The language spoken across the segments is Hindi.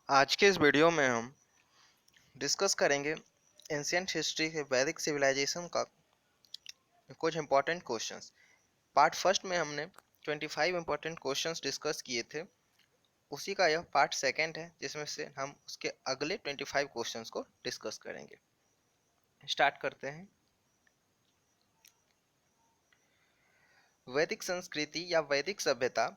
आज के इस वीडियो में हम डिस्कस करेंगे एंशियंट हिस्ट्री के वैदिक सिविलाइजेशन का कुछ इंपॉर्टेंट क्वेश्चंस। पार्ट फर्स्ट में हमने 25 इंपॉर्टेंट क्वेश्चंस डिस्कस किए थे। उसी का यह पार्ट सेकंड है जिसमें से हम उसके अगले 25 क्वेश्चंस को डिस्कस करेंगे। स्टार्ट करते हैं। वैदिक संस्कृति या वैदिक सभ्यता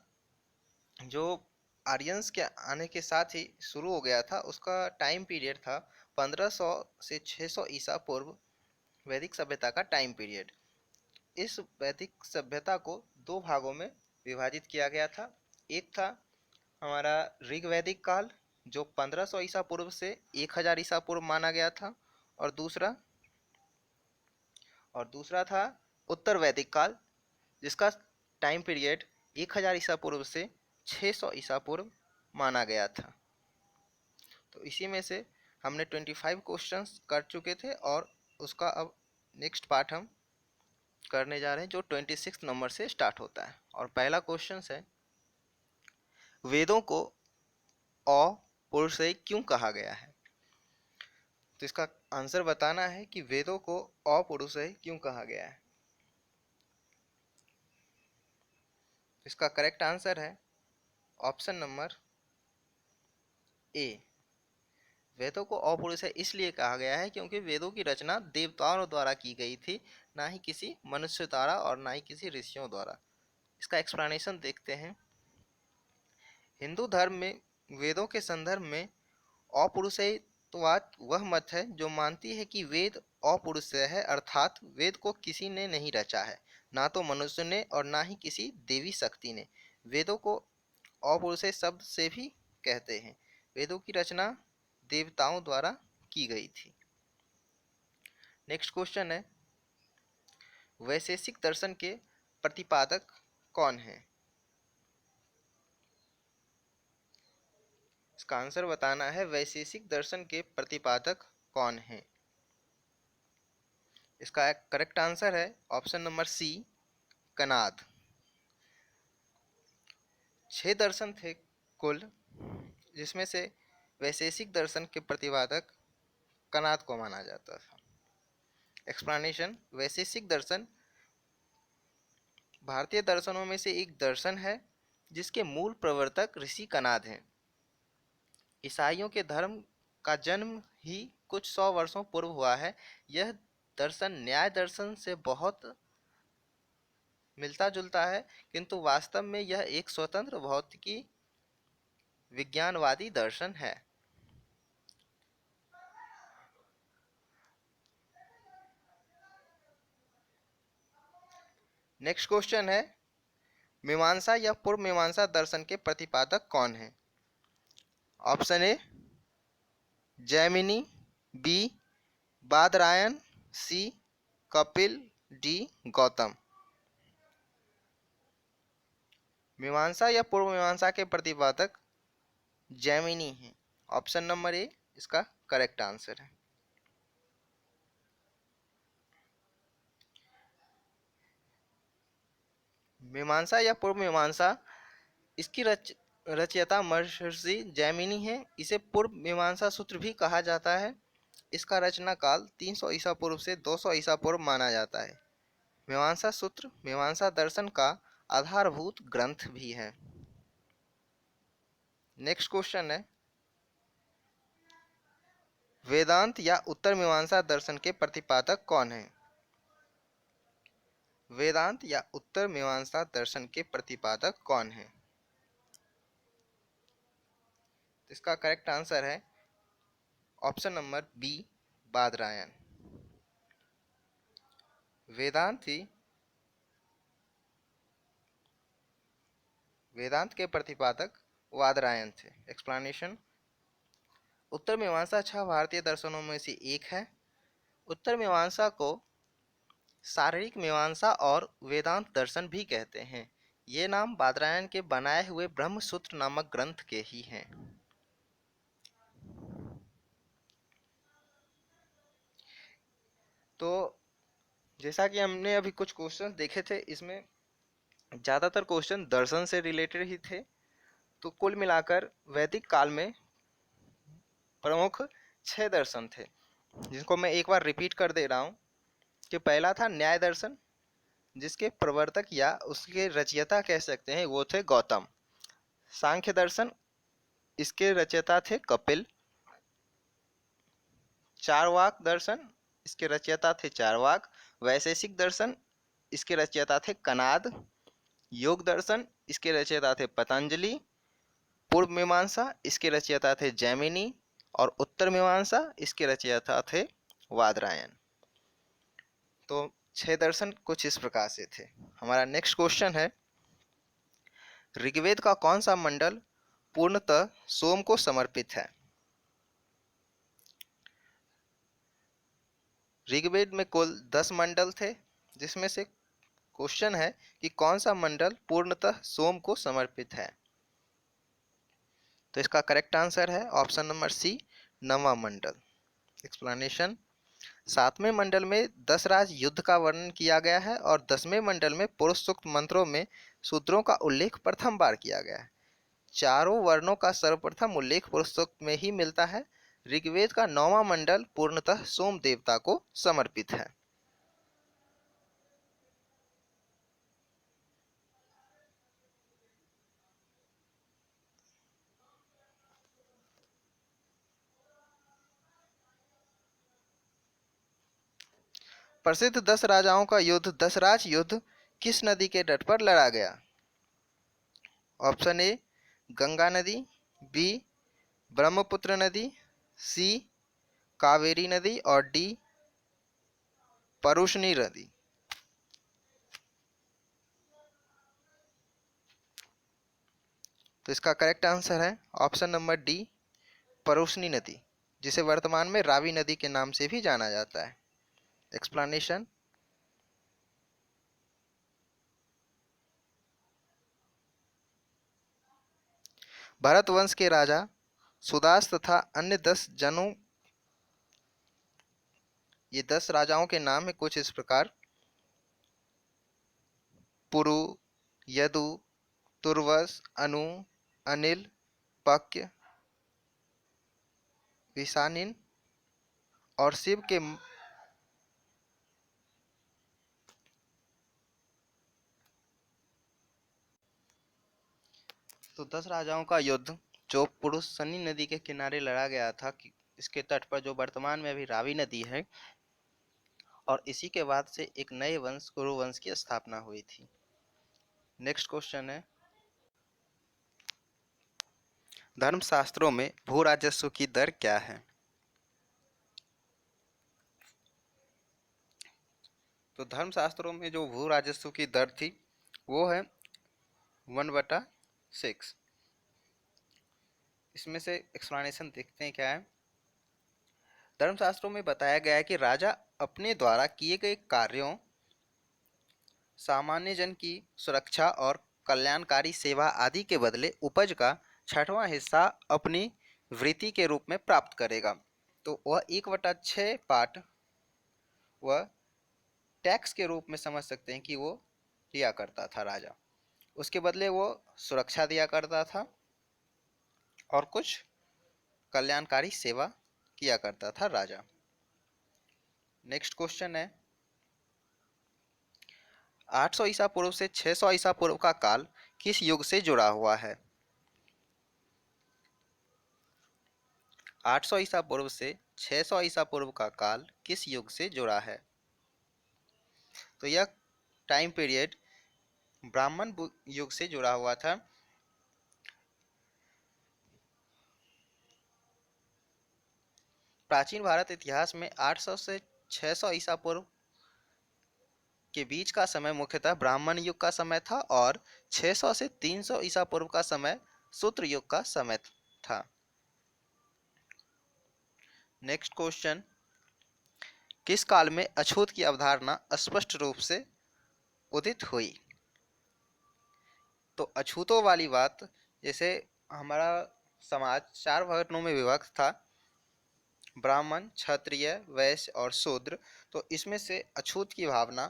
जो आर्यंस के आने के साथ ही शुरू हो गया था, उसका टाइम पीरियड था 1500 से 600 ईसा पूर्व। वैदिक सभ्यता का टाइम पीरियड, इस वैदिक सभ्यता को दो भागों में विभाजित किया गया था। एक था हमारा ऋग्वैदिक काल जो 1500 ईसा पूर्व से 1000 ईसा पूर्व माना गया था, और दूसरा था उत्तर वैदिक काल जिसका टाइम पीरियड 1000 ईसा पूर्व से 600 ईसा पूर्व माना गया था। तो इसी में से हमने 25 क्वेश्चंस कर चुके थे और उसका अब नेक्स्ट पार्ट हम करने जा रहे हैं जो 26 नंबर से स्टार्ट होता है। और पहला क्वेश्चन है, वेदों को अपौरुषेय क्यों कहा गया है? तो इसका आंसर बताना है कि वेदों को अपौरुषेय क्यों कहा गया है। इसका करेक्ट आंसर है ऑप्शन नंबर ए। वेदों को अपौरुषेय इसलिए कहा गया है क्योंकि वेदों की रचना देवताओं द्वारा की गई थी, ना ही किसी मनुष्य द्वारा और ना ही किसी ऋषियों द्वारा। इसका एक्सप्लेनेशन देखते हैं। हिंदू धर्म में वेदों के संदर्भ में अपौरुषेयवाद वह मत है जो मानती है कि वेद अपौरुषेय है, अर्थात वेद को किसी ने नहीं रचा है, ना तो मनुष्य ने और ना ही किसी देवी शक्ति ने। वेदों को अपौरुषेय शब्द से भी कहते हैं। वेदों की रचना देवताओं द्वारा की गई थी। नेक्स्ट क्वेश्चन है, वैशेषिक दर्शन के प्रतिपादक कौन है? इसका आंसर बताना है, वैशेषिक दर्शन के प्रतिपादक कौन है। इसका करेक्ट आंसर है ऑप्शन नंबर सी, कनाद। 6 दर्शन थे कुल, जिसमें से वैशेषिक दर्शन के प्रतिपादक कनाद को माना जाता था। एक्सप्लेनेशन, वैशेषिक दर्शन भारतीय दर्शनों में से एक दर्शन है जिसके मूल प्रवर्तक ऋषि कनाद हैं। ईसाइयों के धर्म का जन्म ही कुछ 100 वर्षों पूर्व हुआ है। यह दर्शन न्याय दर्शन से बहुत मिलता जुलता है, किंतु वास्तव में यह एक स्वतंत्र भौतिकी विज्ञानवादी दर्शन है। नेक्स्ट क्वेश्चन है, मीमांसा या पूर्व मीमांसा दर्शन के प्रतिपादक कौन है? Option A Jaimini, B Badarayana, C Kapil, D Gautam. Mimamsa या पूर्व मीमांसा के प्रतिपादक जैमिनी हैं। ऑप्शन नंबर ए इसका करेक्ट आंसर है। मीमांसा या पूर्व मीमांसा, इसकी रचयिता महर्षि जैमिनी है। इसे पूर्व मीमांसा सूत्र भी कहा जाता है। इसका रचना काल 300 ईसा पूर्व से 200 ईसा पूर्व माना जाता है। मीमांसा सूत्र मीमांसा दर्शन का आधारभूत ग्रंथ भी है। नेक्स्ट क्वेश्चन है, वेदांत या उत्तर मीमांसा दर्शन के प्रतिपादक कौन है? वेदांत या उत्तर मीमांसा दर्शन के प्रतिपादक कौन है? इसका करेक्ट आंसर है ऑप्शन नंबर बी, बादरायण। वेदांत के प्रतिपादक बादरायण थे। एक्सप्लेनेशन, उत्तर मीमांसा 6 भारतीय दर्शनों में से एक है। उत्तर मीमांसा को शारीरिक मीमांसा और वेदांत दर्शन भी कहते हैं। ये नाम बादरायण के बनाए हुए ब्रह्मसूत्र नामक ग्रंथ के ही हैं। तो जैसा कि हमने अभी कुछ क्वेश्चन देखे थे, इसमें ज़्यादातर क्वेश्चन दर्शन से रिलेटेड ही थे। तो कुल मिलाकर वैदिक काल में प्रमुख 6 दर्शन थे, जिनको मैं एक बार रिपीट कर दे रहा हूँ कि पहला था न्याय दर्शन, जिसके प्रवर्तक या उसके रचयिता कह सकते हैं वो थे गौतम। सांख्य दर्शन, इसके रचयिता थे कपिल। चारवाक दर्शन, इसके रचयिता थे चारवाक। वैशेषिक दर्शन, इसके रचयिता थे कनाद। योग दर्शन, इसके रचयिता थे पतंजलि। पूर्व मीमांसा, इसके रचयिता थे जैमिनी। और उत्तर मीमांसा, इसके रचयिता थे वादरायण। तो 6 दर्शन कुछ इस प्रकार से थे। हमारा नेक्स्ट क्वेश्चन है, ऋग्वेद का कौन सा मंडल पूर्णतः सोम को समर्पित है? ऋग्वेद में कुल 10 मंडल थे, जिसमें से क्वेश्चन है कि कौन सा मंडल पूर्णतः सोम को समर्पित है। तो इसका करेक्ट आंसर है ऑप्शन नंबर सी, नववा मंडल। एक्सप्लेनेशन, 7वें मंडल में 10 राज युद्ध का वर्णन किया गया है और 10वें मंडल में पुरुष सूक्त मंत्रों में शूद्रों का उल्लेख प्रथम बार किया गया है। चारों वर्णों का सर्वप्रथम उल्लेख पुरुष सूक्त में ही मिलता है। ऋग्वेद का 9वां मंडल पूर्णतः सोम देवता को समर्पित है। प्रसिद्ध 10 राजाओं का युद्ध दसराज युद्ध किस नदी के तट पर लड़ा गया? ऑप्शन ए गंगा नदी, बी ब्रह्मपुत्र नदी, सी कावेरी नदी और डी परुशनी नदी। तो इसका करेक्ट आंसर है ऑप्शन नंबर डी, परुशनी नदी, जिसे वर्तमान में रावी नदी के नाम से भी जाना जाता है। एक्सप्लेनेशन, भरत वंश के राजा सुदास तथा अन्य 10 जनों, ये 10 राजाओं के नाम है कुछ इस प्रकार: पुरु, यदु, तुर्वस, अनु, अनिल, पक्य, विशानिन और शिव के। तो 10 राजाओं का युद्ध जो पुरुषनी नदी के किनारे लड़ा गया था, कि इसके तट पर जो वर्तमान में अभी रावी नदी है, और इसी के बाद से एक नए वंश कुरु वंश की स्थापना हुई थी। नेक्स्ट क्वेश्चन है, धर्मशास्त्रों में भू राजस्व की दर क्या है? तो धर्मशास्त्रों में जो भू राजस्व की दर थी वो है 1/6। इसमें से एक्सप्लेनेशन देखते हैं क्या है। धर्मशास्त्रों में बताया गया है कि राजा अपने द्वारा किए गए कार्यों, सामान्य जन की सुरक्षा और कल्याणकारी सेवा आदि के बदले उपज का 6वां हिस्सा अपनी वृत्ति के रूप में प्राप्त करेगा। तो वह 1/6 पार्ट वह टैक्स के रूप में समझ सकते हैं कि वो लिया करता था राजा। उसके बदले वो सुरक्षा दिया करता था और कुछ कल्याणकारी सेवा किया करता था राजा। नेक्स्ट क्वेश्चन है, 800 ईसा पूर्व से 600 ईसा पूर्व का काल किस युग से जुड़ा हुआ है? 800 ईसा पूर्व से 600 ईसा पूर्व का काल किस युग से जुड़ा है? तो यह टाइम पीरियड ब्राह्मण युग से जुड़ा हुआ था। प्राचीन भारत इतिहास में 800 से 600 ईसा पूर्व के बीच का समय मुख्यतः ब्राह्मण युग का समय था और 600 से 300 ईसा पूर्व का समय शूद्र युग का समय था। नेक्स्ट क्वेश्चन, किस काल में अछूत की अवधारणा स्पष्ट रूप से उदित हुई? तो अछूतों वाली बात, जैसे हमारा समाज 4 वर्णों में विभक्त था, ब्राह्मण, क्षत्रिय, वैश्य और शूद्र, तो इसमें से अछूत की भावना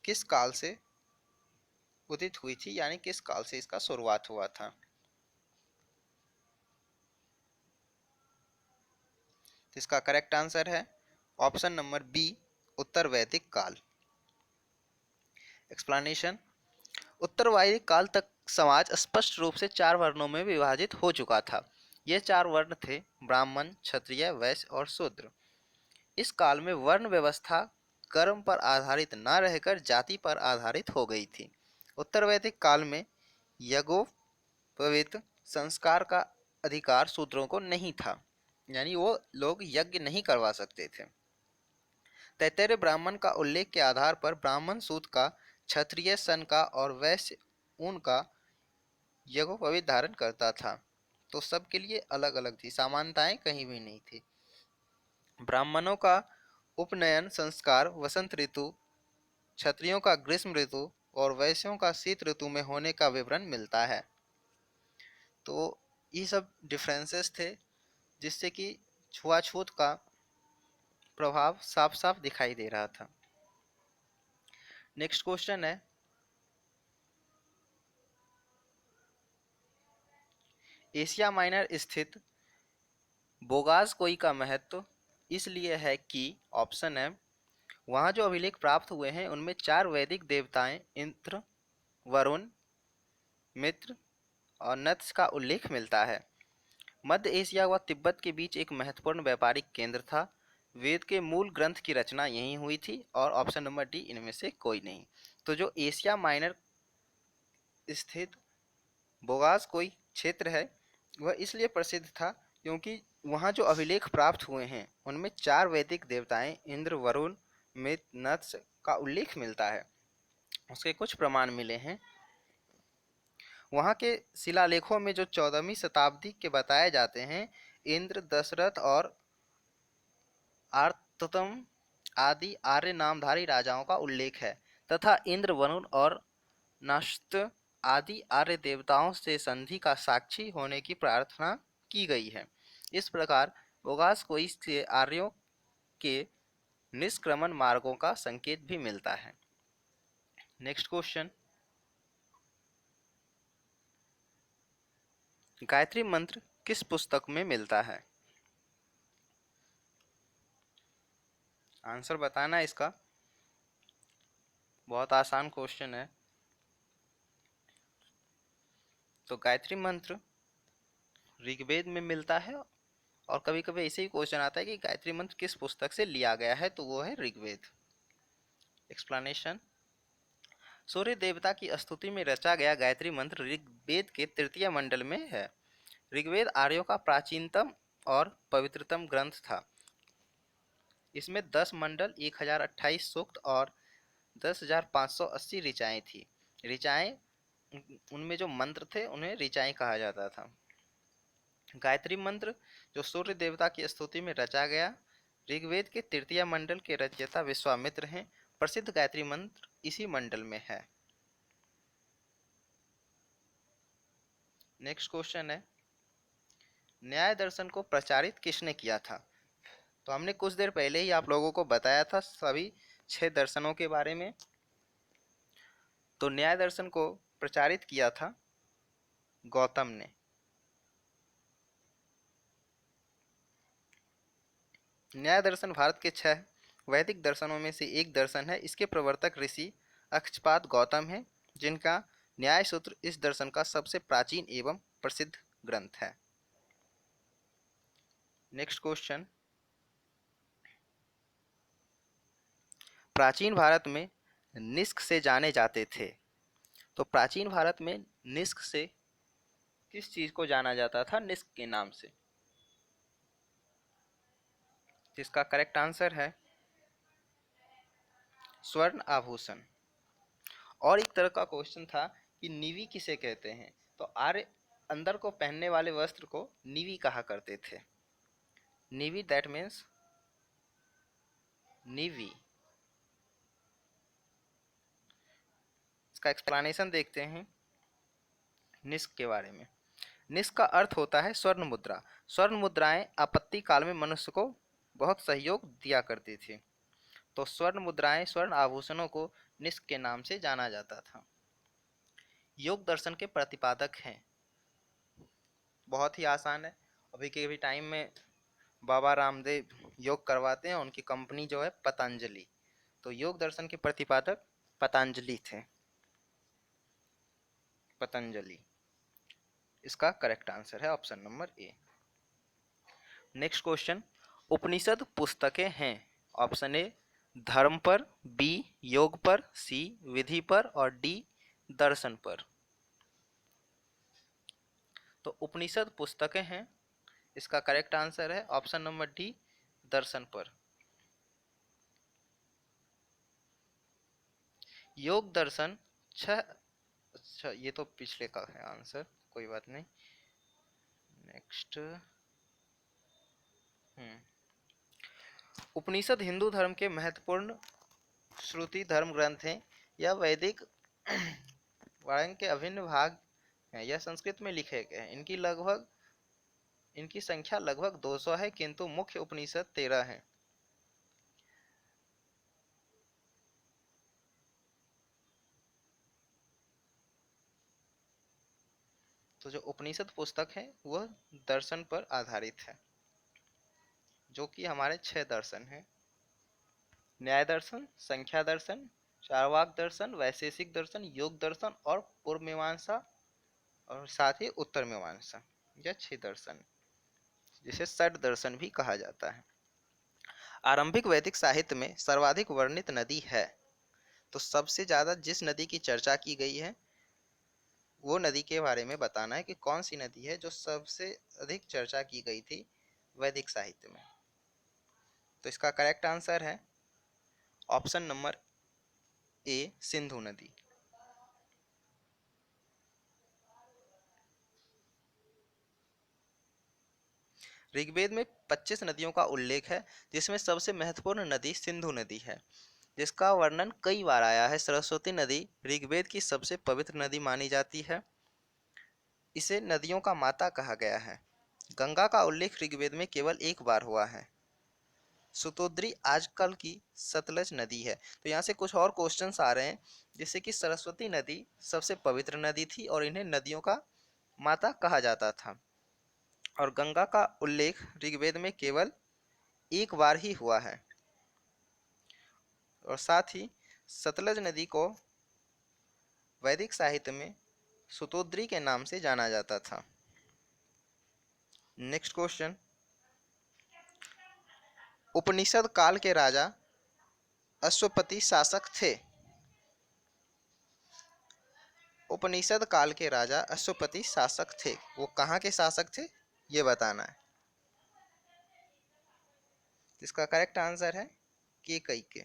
किस काल से उदित हुई थी, यानी किस काल से इसका शुरुआत हुआ था? तो इसका करेक्ट आंसर है ऑप्शन नंबर बी, उत्तर वैदिक काल। एक्सप्लेनेशन। उत्तर वैदिक काल तक समाज स्पष्ट रूप से चार वर्णों में विभाजित हो चुका था। ये चार वर्ण थे ब्राह्मण, क्षत्रिय, वैश्य और शूद्र। इस काल में वर्ण व्यवस्था कर्म पर आधारित न रहकर जाति पर आधारित हो गई थी। उत्तर वैदिक काल में यज्ञोपवीत संस्कार का अधिकार शूद्रों को नहीं था, यानी वो लोग यज्ञ नहीं करवा सकते थे। तैत्तिरीय ब्राह्मण का उल्लेख के आधार पर ब्राह्मण सूत का, क्षत्रिय सन का और वैश्य ऊन का यज्ञोपवीत धारण करता था। तो सबके लिए अलग अलग थी, समानताएं कहीं भी नहीं थी। ब्राह्मणों का उपनयन संस्कार वसंत ऋतु, क्षत्रियों का ग्रीष्म ऋतु और वैश्यों का शीत ऋतु में होने का विवरण मिलता है। तो ये सब डिफरेंसेस थे जिससे कि छुआछूत का प्रभाव साफ साफ दिखाई दे रहा था। नेक्स्ट क्वेश्चन है, एशिया माइनर स्थित बोगासकोई का महत्व इसलिए है कि ऑप्शन है, वहाँ जो अभिलेख प्राप्त हुए हैं उनमें चार वैदिक देवताएं इंद्र, वरुण, मित्र और नत्स का उल्लेख मिलता है। मध्य एशिया व तिब्बत के बीच एक महत्वपूर्ण व्यापारिक केंद्र था। वेद के मूल ग्रंथ की रचना यहीं हुई थी और ऑप्शन नंबर डी इनमें से कोई नहीं। तो जो एशिया माइनर स्थित बोगासकोई क्षेत्र है वह इसलिए प्रसिद्ध था क्योंकि वहाँ जो अभिलेख प्राप्त हुए हैं उनमें चार वैदिक देवताएं इंद्र, वरुण, मित्र, नत्स का उल्लेख मिलता है। उसके कुछ प्रमाण मिले हैं। वहाँ के शिलालेखों में जो 14वीं शताब्दी के बताए जाते हैं, इंद्र, दशरथ और आर्ततम आदि आर्य नामधारी राजाओं का उल्लेख है तथा इंद्र, वरुण और नष्ट आदि आर्य देवताओं से संधि का साक्षी होने की प्रार्थना की गई है। इस प्रकार बोगासकोई से आर्यों के निष्क्रमण मार्गों का संकेत भी मिलता है। नेक्स्ट क्वेश्चन, गायत्री मंत्र किस पुस्तक में मिलता है? आंसर बताना इसका, बहुत आसान क्वेश्चन है। तो गायत्री मंत्र ऋग्वेद में मिलता है और कभी कभी ऐसे ही क्वेश्चन आता है कि गायत्री मंत्र किस पुस्तक से लिया गया है, तो वो है ऋग्वेद। एक्सप्लेनेशन। सूर्य देवता की स्तुति में रचा गया गायत्री मंत्र ऋग्वेद के तृतीय मंडल में है। ऋग्वेद आर्यों का प्राचीनतम और पवित्रतम ग्रंथ था। इसमें 10 मंडल, 1028 सूक्त और 10,580 ऋचाएं थी। ऋचाएं, उनमें जो मंत्र थे उन्हें ऋचाएं कहा जाता था। गायत्री मंत्र जो सूर्य देवता की स्तुति में रचा गया, ऋग्वेद के तृतीय मंडल के रचयिता विश्वामित्र हैं। प्रसिद्ध गायत्री मंत्र इसी मंडल में है। नेक्स्ट क्वेश्चन है, न्याय दर्शन को प्रचारित किसने किया था? तो हमने कुछ देर पहले ही आप लोगों को बताया था सभी 6 दर्शनों के बारे में। तो न्याय दर्शन को प्रचारित किया था गौतम ने। न्याय दर्शन भारत के 6 वैदिक दर्शनों में से एक दर्शन है। इसके प्रवर्तक ऋषि अक्षपाद गौतम हैं, जिनका न्याय सूत्र इस दर्शन का सबसे प्राचीन एवं प्रसिद्ध ग्रंथ है। नेक्स्ट क्वेश्चन, प्राचीन भारत में निष्क से जाने जाते थे। तो प्राचीन भारत में निष्क से किस चीज को जाना जाता था? निष्क के नाम से। जिसका करेक्ट आंसर है स्वर्ण आभूषण। और एक तरह का क्वेश्चन था कि नीवी किसे कहते हैं? तो आर्य अंदर को पहनने वाले वस्त्र को नीवी कहा करते थे। नीवी, दैट मीन्स नीवी। इसका एक्सप्लेनेशन देखते हैं निष्क के बारे में। निष्क का अर्थ होता है स्वर्ण मुद्रा। स्वर्ण मुद्राएं आपत्ति काल में मनुष्य को बहुत सहयोग दिया करती थी। तो स्वर्ण मुद्राएं, स्वर्ण आभूषणों को निष्क के नाम से जाना जाता था। योग दर्शन के प्रतिपादक हैं। बहुत ही आसान है, अभी के भी टाइम में बाबा रामदेव योग करवाते हैं, उनकी कंपनी जो है पतंजलि। तो योग दर्शन के प्रतिपादक पतंजलि थे, पतंजलि इसका करेक्ट आंसर है option number A. Next question, Upanishad पुस्तकें हैं, ऑप्शन ए धर्म पर, बी योग पर, सी विधि पर और डी दर्शन पर। तो उपनिषद पुस्तकें हैं, इसका करेक्ट आंसर है ऑप्शन नंबर डी दर्शन पर। योग दर्शन छह, अच्छा ये तो पिछले का है आंसर, कोई बात नहीं। नेक्स्ट, उपनिषद हिंदू धर्म के महत्वपूर्ण श्रुति धर्म ग्रंथ हैं। यह वैदिक वाणिज्य के अभिन्न भाग हैं। यह संस्कृत में लिखे गए हैं। इनकी संख्या लगभग 200 है, किंतु मुख्य उपनिषद 13 हैं। तो जो उपनिषद पुस्तक है वह दर्शन पर आधारित है, जो कि हमारे 6 दर्शन हैं। न्याय दर्शन, संख्या दर्शन, चार्वाक दर्शन, वैशेषिक दर्शन, योग दर्शन और पूर्व मीमांसा और साथ ही उत्तर मीमांसा। यह 6 दर्शन, जिसे षट दर्शन भी कहा जाता है। आरंभिक वैदिक साहित्य में सर्वाधिक वर्णित नदी है। तो सबसे ज्यादा जिस नदी की चर्चा की गई है वो नदी के बारे में बताना है कि कौन सी नदी है जो सबसे अधिक चर्चा की गई थी वैदिक साहित्य में। तो इसका करेक्ट आंसर है ऑप्शन नंबर ए सिंधु नदी। ऋग्वेद में 25 नदियों का उल्लेख है, जिसमें सबसे महत्वपूर्ण नदी सिंधु नदी है, जिसका वर्णन कई बार आया है। सरस्वती नदी ऋग्वेद की सबसे पवित्र नदी मानी जाती है। इसे नदियों का माता कहा गया है। गंगा का उल्लेख ऋग्वेद में केवल एक बार हुआ है। सुतोद्री आजकल की सतलज नदी है। तो यहाँ से कुछ और क्वेश्चंस आ रहे हैं, जैसे कि सरस्वती नदी सबसे पवित्र नदी थी और इन्हें नदियों का माता कहा जाता था, और गंगा का उल्लेख ऋग्वेद में केवल एक बार ही हुआ है, और साथ ही सतलज नदी को वैदिक साहित्य में सुतोद्री के नाम से जाना जाता था। नेक्स्ट क्वेश्चन, उपनिषद काल के राजा अश्वपति शासक थे। उपनिषद काल के राजा अश्वपति शासक थे, वो कहाँ के शासक थे ये बताना है। इसका करेक्ट आंसर है केकई के।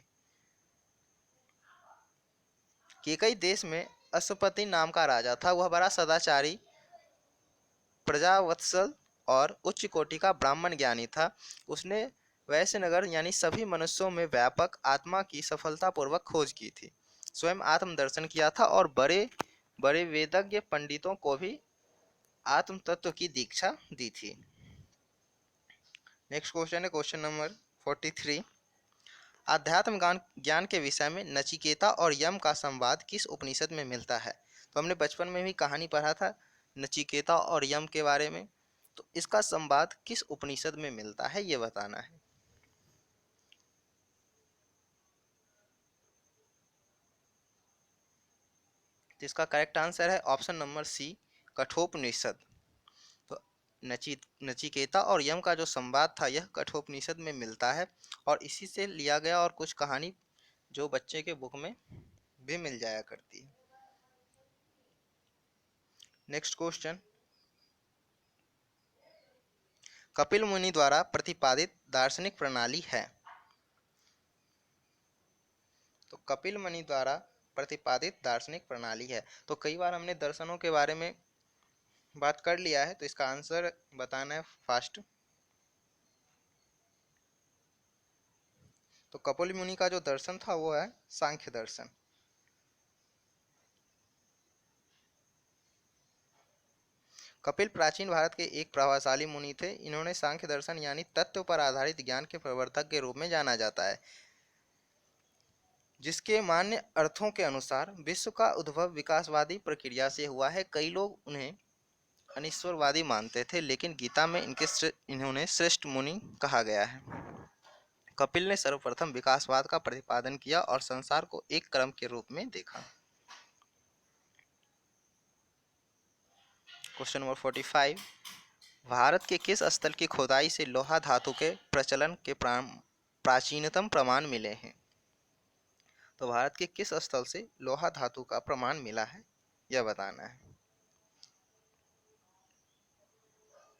केकई देश में अश्वपति नाम का राजा था। वह बड़ा सदाचारी, प्रजावत्सल और उच्च कोटि का ब्राह्मण ज्ञानी था। उसने वैश्यनगर यानी सभी मनुष्यों में व्यापक आत्मा की सफलतापूर्वक खोज की थी, स्वयं आत्म दर्शन किया था और बड़े बड़े वेदज्ञ पंडितों को भी आत्म तत्व की दीक्षा दी थी। नेक्स्ट क्वेश्चन है क्वेश्चन नंबर 43, आध्यात्म ज्ञान के विषय में नचिकेता और यम का संवाद किस उपनिषद में मिलता है। तो हमने बचपन में भी कहानी पढ़ा था नचिकेता और यम के बारे में। तो इसका संवाद किस उपनिषद में मिलता है ये बताना है। तो इसका करेक्ट आंसर है ऑप्शन नंबर सी कठोपनिषद। तो नचिकेता और यम का जो संवाद था यह कठोपनिषद में मिलता है, और इसी से लिया गया और कुछ कहानी जो बच्चे के बुक में भी मिल जाया करती है। नेक्स्ट क्वेश्चन, कपिल मुनि द्वारा प्रतिपादित दार्शनिक प्रणाली है। तो कपिल मुनि द्वारा प्रतिपादित दार्शनिक प्रणाली है। तो कई बार हमने दर्शनों के बारे में बात कर लिया है, तो इसका आंसर बताना है फास्ट। तो कपिल मुनि का जो दर्शन था वो है सांख्य दर्शन। कपिल प्राचीन भारत के एक प्रभावशाली मुनि थे। इन्होंने सांख्य दर्शन यानी तत्व पर आधारित ज्ञान के प्रवर्तक के रूप में जाना जाता है, जिसके मान्य अर्थों के अनुसार विश्व का उद्भव विकासवादी प्रक्रिया से हुआ है। कई लोग उन्हें अनीश्वरवादी मानते थे, लेकिन गीता में इन्होंने श्रेष्ठ मुनि कहा गया है। कपिल ने सर्वप्रथम विकासवाद का प्रतिपादन किया और संसार को एक क्रम के रूप में देखा। क्वेश्चन नंबर 45, भारत के किस स्थल की खुदाई से लोहा धातु के प्रचलन के प्राचीनतम प्रमाण मिले हैं? तो भारत के किस स्थल से लोहा धातु का प्रमाण मिला है, यह बताना है।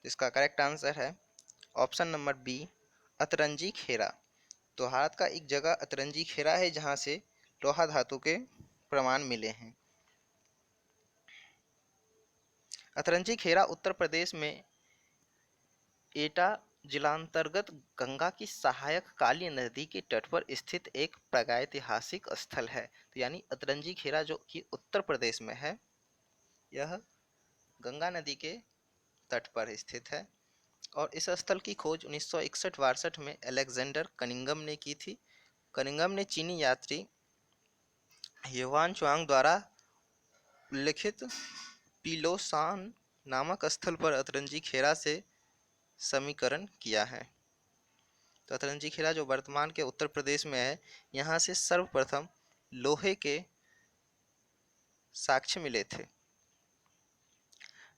इसका करेक्ट आंसर है ऑप्शन नंबर बी, अतरंजी खेरा। तो भारत का एक जगह अतरंजी खेरा है जहां से लोहा धातु के प्रमाण मिले हैं। अतरंजी खेरा उत्तर प्रदेश में एटा जिलांतर्गत गंगा की सहायक काली नदी के तट पर स्थित एक प्रागैतिहासिक स्थल है। तो यानी अतरंजी खेरा जो कि उत्तर प्रदेश में है, यह गंगा नदी के तट पर स्थित है और इस स्थल की खोज 1961-62 में अलेक्जेंडर कनिंघम ने की थी। कनिंघम ने चीनी यात्री ह्युआन च्वांग द्वारा उल्लिखित पिलोसान नामक स्थल पर अतरंजी खेरा से समीकरण किया है। तो अतरंजी खेरा जो वर्तमान के उत्तर प्रदेश में है, यहाँ से सर्वप्रथम लोहे के साक्ष्य मिले थे।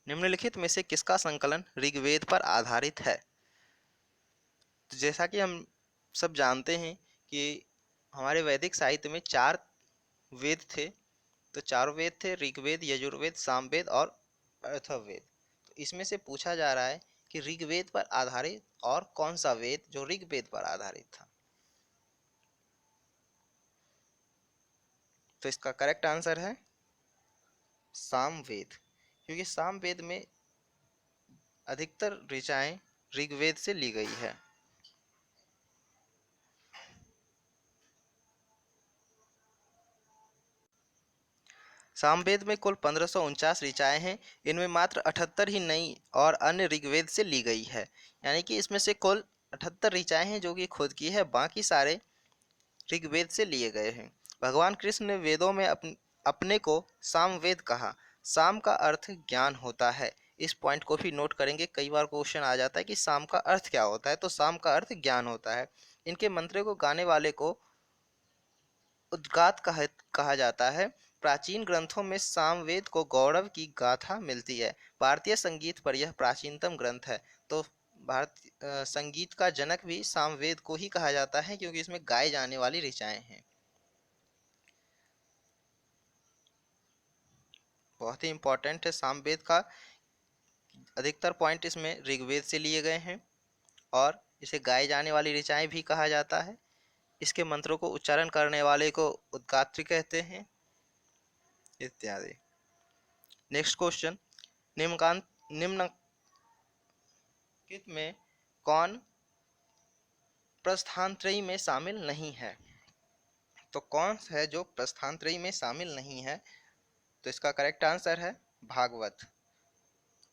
निम्नलिखित में से किसका संकलन ऋग्वेद पर आधारित है? तो जैसा कि हम सब जानते हैं कि हमारे वैदिक साहित्य में 4 वेद थे। तो 4 वेद थे, ऋग्वेद, यजुर्वेद, सामवेद और अथर्ववेद। तो इसमें से पूछा जा रहा है कि ऋग्वेद पर आधारित और कौन सा वेद जो ऋग्वेद पर आधारित था। तो इसका करेक्ट आंसर है सामवेद, क्योंकि सामवेद में अधिकतर ऋचाएं ऋग्वेद से ली गई है। सामवेद में कुल 1549 ऋचाएं हैं। इनमें मात्र 78 ही नई और अन्य ऋग्वेद से ली गई है। यानी कि इसमें से कुल 78 ऋचाएं हैं जो कि खुद की है, बाकी सारे ऋग्वेद से लिए गए हैं। भगवान कृष्ण ने वेदों में अपने को सामवेद कहा। साम का अर्थ ज्ञान होता है। इस पॉइंट को भी नोट करेंगे, कई बार क्वेश्चन आ जाता है कि साम का अर्थ क्या होता है। तो साम का अर्थ ज्ञान होता है। इनके मंत्रों को गाने वाले को उद्गात कहा जाता है। प्राचीन ग्रंथों में सामवेद को गौरव की गाथा मिलती है। भारतीय संगीत पर यह प्राचीनतम ग्रंथ है। तो भारतीय संगीत का जनक भी सामवेद को ही कहा जाता है, क्योंकि इसमें गाए जाने वाली ऋचाएं हैं। बहुत ही इंपॉर्टेंट है सामवेद का। अधिकतर पॉइंट इसमें ऋग्वेद से लिए गए हैं और इसे गाए जाने वाली ऋचाएं भी कहा जाता है। इसके मंत्रों को उच्चारण करने वाले को उद्गात्री कहते हैं, इत्यादि। नेक्स्ट क्वेश्चन, निम्नलिखित में कौन प्रस्थानत्रयी में शामिल नहीं है? तो कौन है जो प्रस्थानत्रयी में शामिल नहीं है? तो इसका करेक्ट आंसर है भागवत,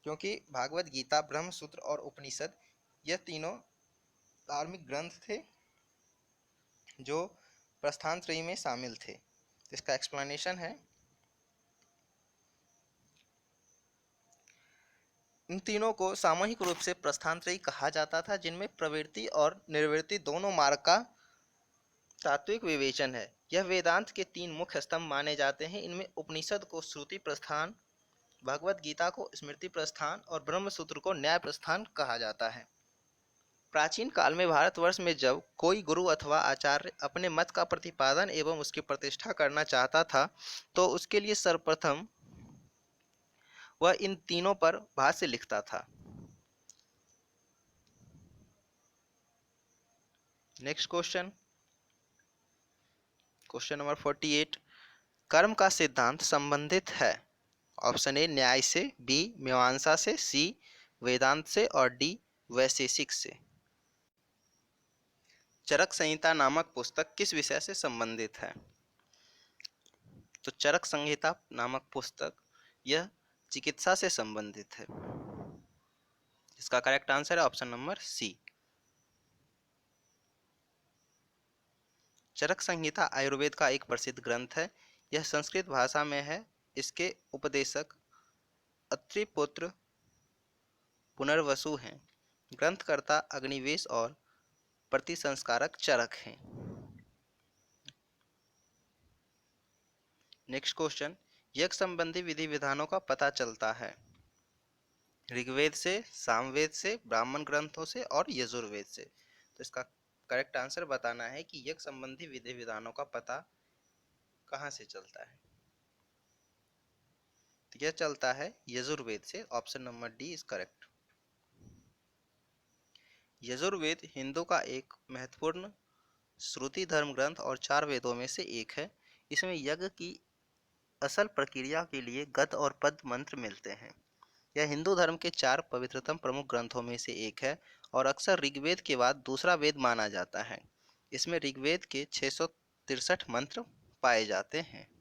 क्योंकि भागवत गीता, ब्रह्मसूत्र और उपनिषद यह तीनों धार्मिक ग्रंथ थे जो प्रस्थानत्रयी में शामिल थे। इसका एक्सप्लेनेशन है, इन तीनों को सामूहिक रूप से प्रस्थानत्रयी कहा जाता था, जिनमें प्रवृत्ति और निवृत्ति दोनों मार्ग का तात्विक विवेचन है। यह वेदांत के 3 मुख्य स्तंभ माने जाते हैं। इनमें उपनिषद को श्रुति प्रस्थान, भगवत गीता को स्मृति प्रस्थान और ब्रह्मसूत्र को न्याय प्रस्थान कहा जाता है। प्राचीन काल में भारतवर्ष में जब कोई गुरु अथवा आचार्य अपने मत का प्रतिपादन एवं उसकी प्रतिष्ठा करना चाहता था, तो उसके लिए सर्वप्रथम वह इन तीनों पर भाष्य लिखता था। नेक्स्ट क्वेश्चन, क्वेश्चन नंबर 48, कर्म का सिद्धांत संबंधित है। ऑप्शन ए न्याय से, बी मीमांसा से, सी वेदांत से और डी वैशेषिक से। चरक संहिता नामक पुस्तक किस विषय से संबंधित है? तो चरक संहिता नामक पुस्तक यह चिकित्सा से संबंधित है। इसका करेक्ट आंसर है ऑप्शन नंबर सी। चरक संहिता आयुर्वेद का एक प्रसिद्ध ग्रंथ है। यह संस्कृत भाषा में है। इसके उपदेशक अत्रिपुत्र पुनर्वसु हैं। ग्रंथकर्ता अग्निवेश और प्रतिसंस्कारक चरक हैं। नेक्स्ट क्वेश्चन, यज्ञ संबंधी विधि विधानों का पता चलता है ऋग्वेद से, सामवेद से, ब्राह्मण ग्रंथों से और यजुर्वेद से। तो इसका करेक्ट आंसर बताना है कि यज्ञ संबंधी विधि विधानों का पता कहाँ से चलता है। तो यह चलता है यजुर्वेद से। Option number D is correct. Yajurveda Hindu का एक महत्वपूर्ण श्रुति धर्म ग्रंथ और 4 वेदों में से एक है। इसमें यज्ञ की असल प्रक्रिया के लिए गद और पद मंत्र मिलते हैं। यह हिंदू धर्म के 4 पवित्रतम प्रमुख ग्रंथों में से एक है और अक्सर ऋग्वेद के बाद दूसरा वेद माना जाता है। इसमें ऋग्वेद के 663 मंत्र पाए जाते हैं।